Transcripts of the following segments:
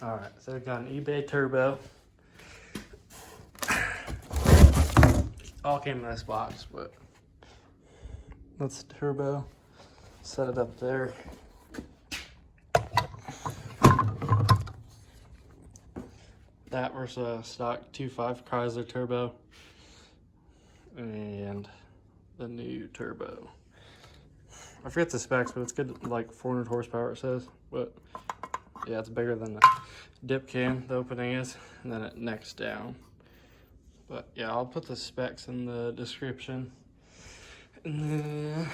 Alright, so I got an eBay turbo. All came in this box, but that's the turbo. Set it up there. That was a stock 2.5 Chrysler turbo. And the new turbo. I forget the specs, but it's good, like 400 horsepower it says. But yeah, it's bigger than the dip can, the opening is, and then it necks down. But yeah, I'll put the specs in the description. And then,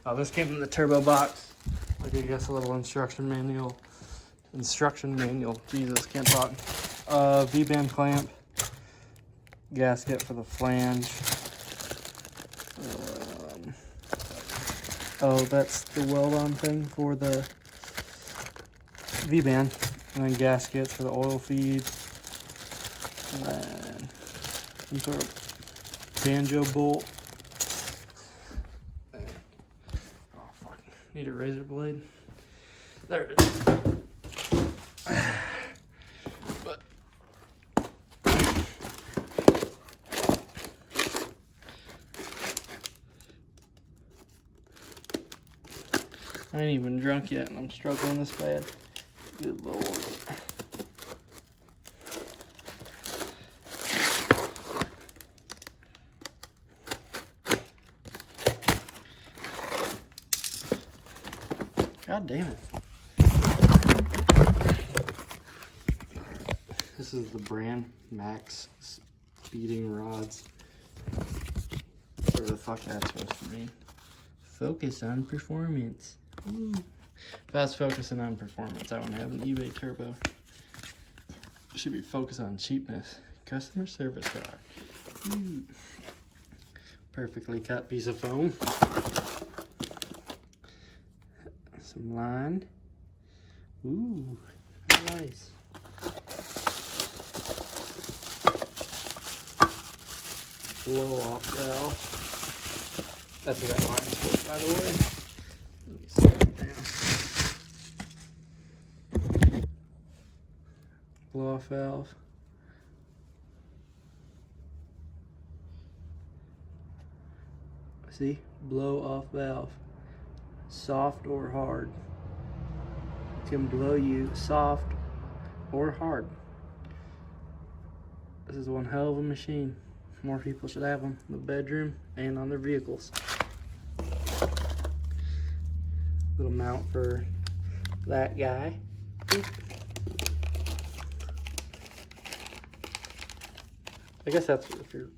oh, this came in the turbo box. Like, I guess a little instruction manual. Jesus, can't talk. V-band clamp, gasket for the flange. Oh, that's the weld-on thing for the V-band, and then gaskets for the oil feed, and then some sort of banjo bolt. Oh fuck! Need a razor blade. There it is. But I ain't even drunk yet, and I'm struggling this bad. Good lord. God damn it. This is the brand MaxSpeedingRods. Whatever the fuck that's supposed to mean. Focus on performance. Ooh. If I was focusing on performance, I wouldn't have an eBay turbo. Should be focused on cheapness. Customer service car. Ooh. Perfectly cut piece of foam. Some line. Ooh, nice. Blow off valve. That's what that line's for, by the way. Let me set it down. Blow off valve. See? Blow off valve. Soft or hard. It can blow you soft or hard. This is one hell of a machine. More people should have them in the bedroom and on their vehicles. Little mount for that guy. I guess that's if you're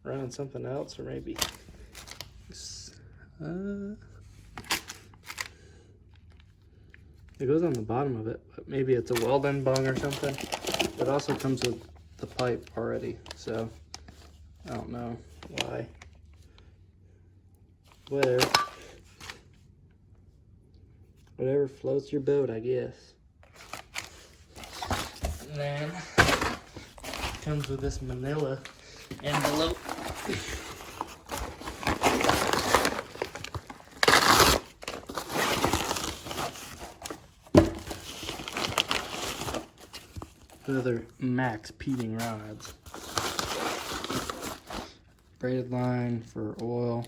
running something else, or maybe it goes on the bottom of it, but maybe it's a weld-in bung or something. It also comes with the pipe already, so I don't know why. Whatever floats your boat, I guess. And then comes with this manila envelope. Another MaxSpeedingRods. Braided line for oil.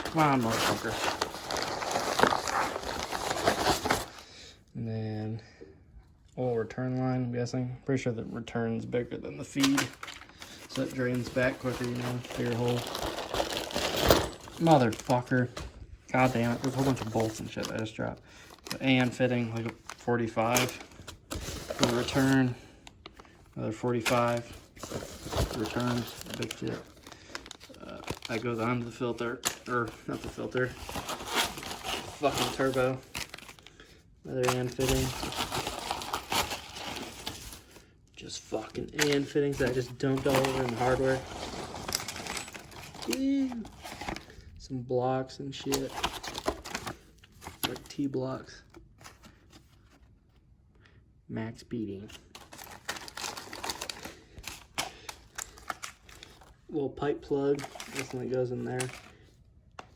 Come on, motherfucker. And then oil return line, I'm guessing. Pretty sure the return's bigger than the feed. So it drains back quicker, you know, bigger hole. Motherfucker. God damn it, there's a whole bunch of bolts and shit that I just dropped. The AN fitting, like a 45. For the return, another 45. Returns, big shit. That goes onto the filter, or not the filter, fucking turbo. Another AN fitting. Just fucking AN fittings that I just dumped all over in the hardware. Ew. Some blocks and shit. Like T-blocks. Max Speeding. little pipe plug. This one that goes in there.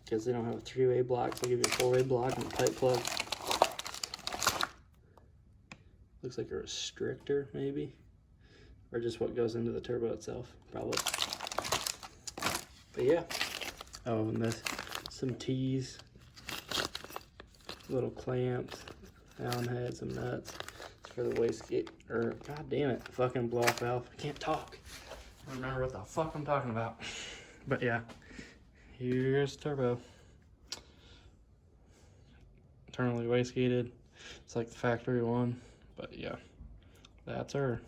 Because they don't have a 3-way block, so they'll give you a 4-way block and a pipe plug. Looks like a restrictor, maybe. Or just what goes into the turbo itself, probably. But yeah. Oh, and this, some T's. Little clamps. Allen head, some nuts. It's for the wastegate, or god damn it, fucking blow off valve. I can't talk. I don't remember what the fuck I'm talking about. But yeah. Here's turbo. Internally wastegated. It's like the factory one, but yeah, that's her.